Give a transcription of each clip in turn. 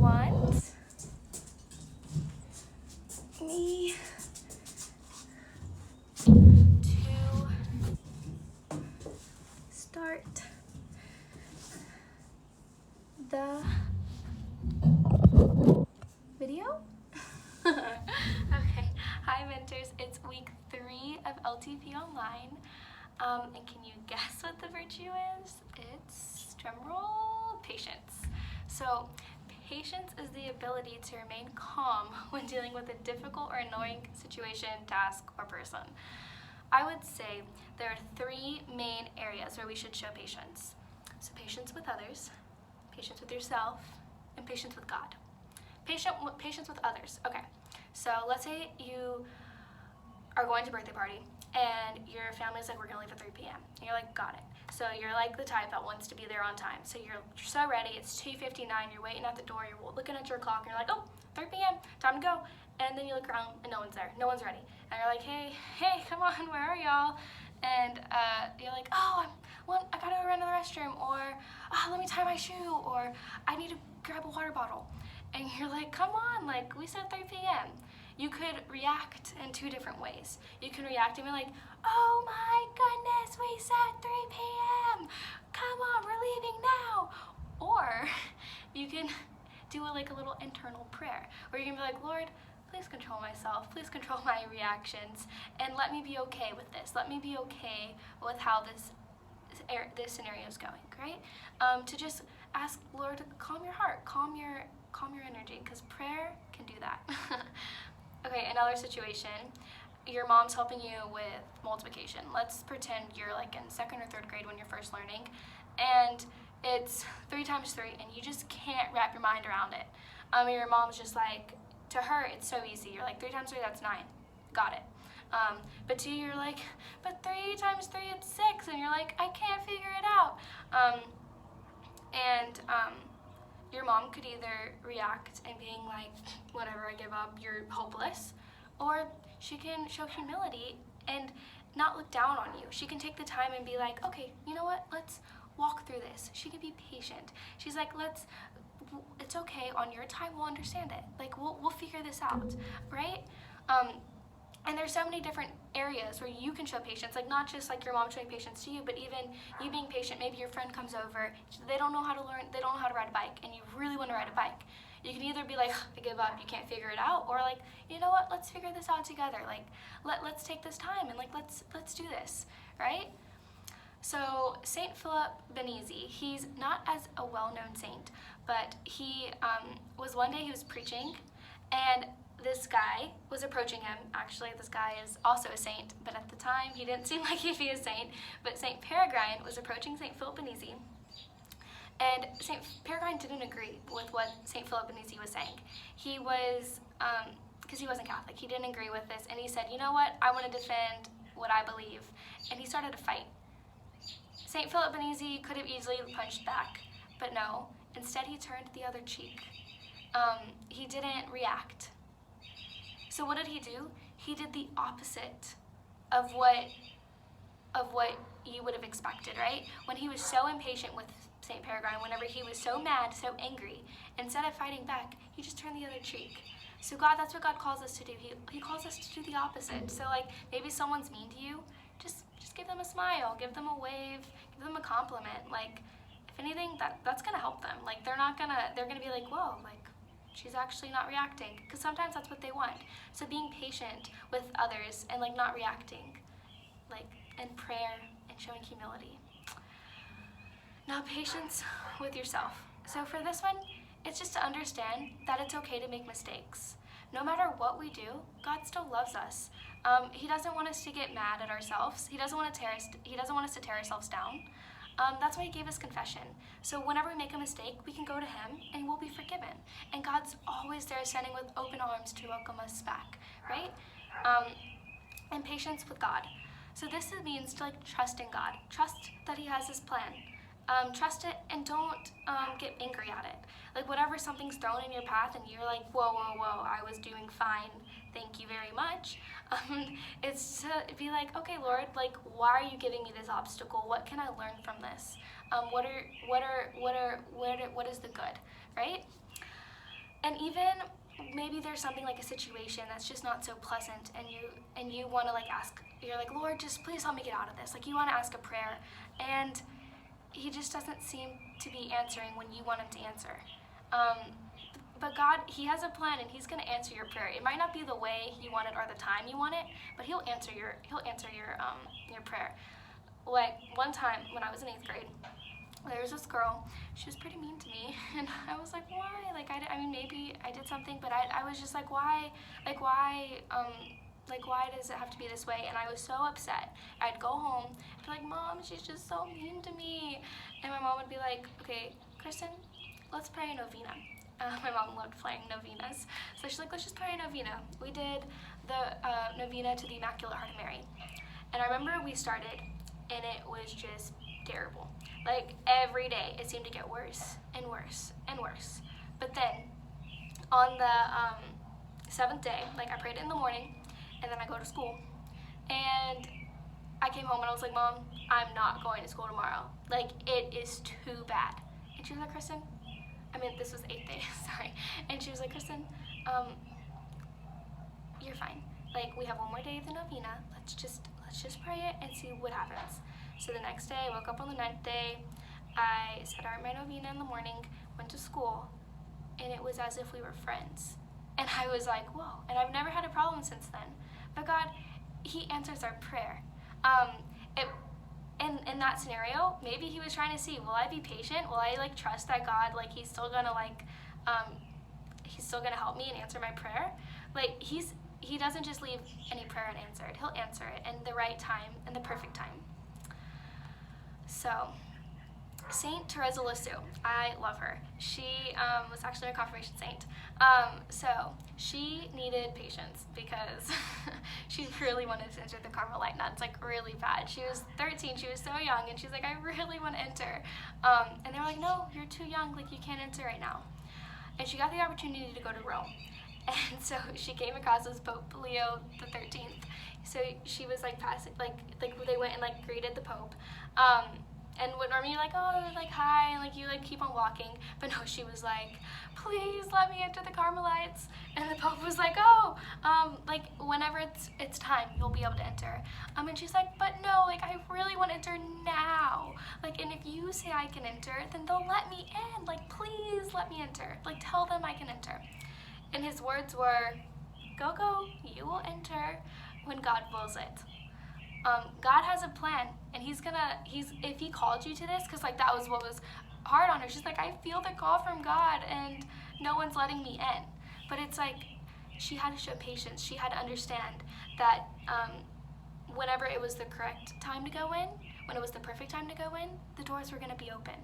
want me to start the video? Okay, hi mentors, it's week 3 of LTP online. And can you guess what the virtue is? It's, drumroll, patience. So patience is the ability to remain calm when dealing with a difficult or annoying situation, task, or person. I would say there are 3 main areas where we should show patience. So patience with others, patience with yourself, and patience with God. Patience with others. Okay, so let's say you are going to a birthday party and your family's like, we're gonna leave at 3 p.m. And you're like, got it. So you're like the type that wants to be there on time. So you're so ready, it's 2:59, you're waiting at the door, you're looking at your clock, and you're like, oh, 3 p.m., time to go. And then you look around and no one's there, no one's ready. And you're like, hey, come on, where are y'all? And you're like, oh, I gotta run to the restroom, or let me tie my shoe, or I need to grab a water bottle. And you're like, come on, like, we said 3 p.m. You could react in 2 different ways. You can react and be like, oh my goodness, we said 3 p.m. Come on, we're leaving now. Or you can do like a little internal prayer where you can be like, Lord, please control myself, please control my reactions, and let me be okay with this. Let me be okay with how this scenario is going, right? To just ask Lord to calm your heart, calm your energy, because prayer can do that. Okay, another situation. Your mom's helping you with multiplication. Let's pretend you're like in 2nd or 3rd grade when you're first learning, and it's 3 times 3, and you just can't wrap your mind around it. Your mom's just like, to her, it's so easy. You're like, 3 times 3, that's 9. Got it. But to you, you're like, but 3 times 3, it's 6, and you're like, I can't figure it out. Your mom could either react and being like, whatever, I give up, you're hopeless, or she can show humility and not look down on you. She can take the time and be like, okay, you know what, let's walk through this. She can be patient. She's like, it's okay, on your time, we'll understand it. Like, we'll figure this out, right? And there's so many different areas where you can show patience, like not just like your mom showing patience to you, but even you being patient. Maybe your friend comes over, they don't know how to ride a bike, and you really want to ride a bike. You can either be like, I give up, you can't figure it out, or like, you know what, let's figure this out together. Like, let's take this time and like, let's do this, right? So Saint Philip Benizi, he's not as a well-known saint, but he was one day he was preaching, and this guy was approaching him. Actually, this guy is also a saint, but at the time he didn't seem like he'd be a saint. But Saint Peregrine was approaching Saint Philip Benizi, and Saint Peregrine didn't agree with what Saint Philip Benizi was saying. He was, because he wasn't Catholic, he didn't agree with this, and he said, you know what, I want to defend what I believe, and he started a fight. Saint Philip Benizi could have easily punched back, but no, instead he turned the other cheek. He didn't react. So what did he do? He did the opposite of what you would have expected, right? When he was so impatient with St. Peregrine, whenever he was so mad, so angry, instead of fighting back, he just turned the other cheek. So God, that's what God calls us to do. He calls us to do the opposite. So like, maybe someone's mean to you, just give them a smile, give them a wave, give them a compliment. Like, if anything, that's gonna help them. Like, they're gonna be like, whoa, like, she's actually not reacting, because sometimes that's what they want. So being patient with others and like not reacting, like in prayer and showing humility. Now patience with yourself. So for this one, it's just to understand that it's okay to make mistakes. No matter what we do, God still loves us. He doesn't want us to get mad at ourselves. He doesn't want us to tear ourselves down. That's why he gave us confession. So whenever we make a mistake, we can go to him and we'll be forgiven. And God's always there standing with open arms to welcome us back, right? And patience with God. So this means to like trust in God. Trust that he has his plan. Trust it and don't get angry at it. Like whatever something's thrown in your path and you're like, whoa, I was doing fine, thank you very much. It's to be like, okay, Lord, like why are you giving me this obstacle? What can I learn from this? What is the good, right? And even maybe there's something like a situation that's just not so pleasant, and you want to like ask, you're like, Lord, just please help me get out of this. Like you want to ask a prayer, and he just doesn't seem to be answering when you want him to answer. But God, he has a plan, and he's going to answer your prayer. It might not be the way you want it or the time you want it, but he'll answer your prayer. Like one time when I was in 8th grade, there was this girl. She was pretty mean to me, and I was like, why? Like I mean, maybe I did something, but I was just like, why? Like why does it have to be this way? And I was so upset. I'd go home and be like, Mom, she's just so mean to me. And my mom would be like, okay, Kristen, let's pray a novena. My mom loved playing novenas. So she's like, let's just pray a novena. We did the novena to the Immaculate Heart of Mary. And I remember we started, and it was just terrible. Like every day it seemed to get worse and worse and worse. But then on the 7th day, like I prayed it in the morning, and then I go to school. And I came home and I was like, Mom, I'm not going to school tomorrow. Like it is too bad. And she was like, Kristen, this was 8th day, sorry. And she was like, Kristen, you're fine. Like we have one more day of the novena. Let's just pray it and see what happens. So the next day, I woke up on the 9th day. I said my novena in the morning, went to school, and it was as if we were friends. And I was like, whoa. And I've never had a problem since then. But God, he answers our prayer. In that scenario, maybe he was trying to see, will I be patient? Will I like trust that God, like he's still gonna help me and answer my prayer? Like he doesn't just leave any prayer unanswered. He'll answer it in the right time, in the perfect time. So, Saint Teresa Lisieux, I love her. She was actually a confirmation saint. So she needed patience because she really wanted to enter the Carmelite nuns, like really bad. She was 13, she was so young, and she's like, I really want to enter. And they were like, no, you're too young, like you can't enter right now. And she got the opportunity to go to Rome. And so she came across this Pope Leo the 13th. So she was like passing, like they went and like greeted the Pope. And when normally you're like, oh, like hi, and like you like keep on walking, but no, she was like, please let me enter the Carmelites. And the Pope was like, oh, like whenever it's time, you'll be able to enter. And she's like, but no, like I really want to enter now. Like, and if you say I can enter, then they'll let me in. Like, please let me enter. Like, tell them I can enter. And his words were, go, you will enter when God wills it. God has a plan, and if he called you to this, because like that was what was hard on her. She's like, I feel the call from God, and no one's letting me in. But it's like, she had to show patience. She had to understand that whenever it was the correct time to go in, when it was the perfect time to go in, the doors were going to be open.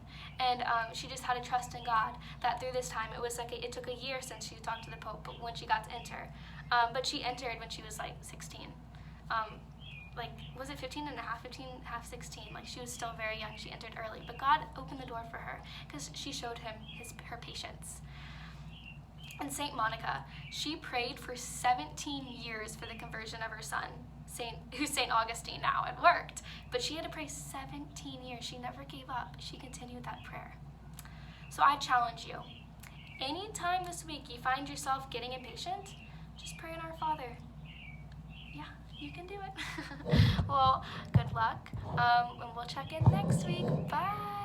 And she just had to trust in God that through this time, it was like it took a year since she talked to the Pope when she got to enter. But she entered when she was like 16. Like, was it 15 and a half, 16? Like, she was still very young. She entered early. But God opened the door for her because she showed him her patience. And Saint Monica, she prayed for 17 years for the conversion of her son, who's Saint Augustine now. It worked. But she had to pray 17 years. She never gave up. She continued that prayer. So I challenge you. Anytime this week you find yourself getting impatient, just pray in Our Father. Yeah, you can do it. Well, good luck. And we'll check in next week. Bye.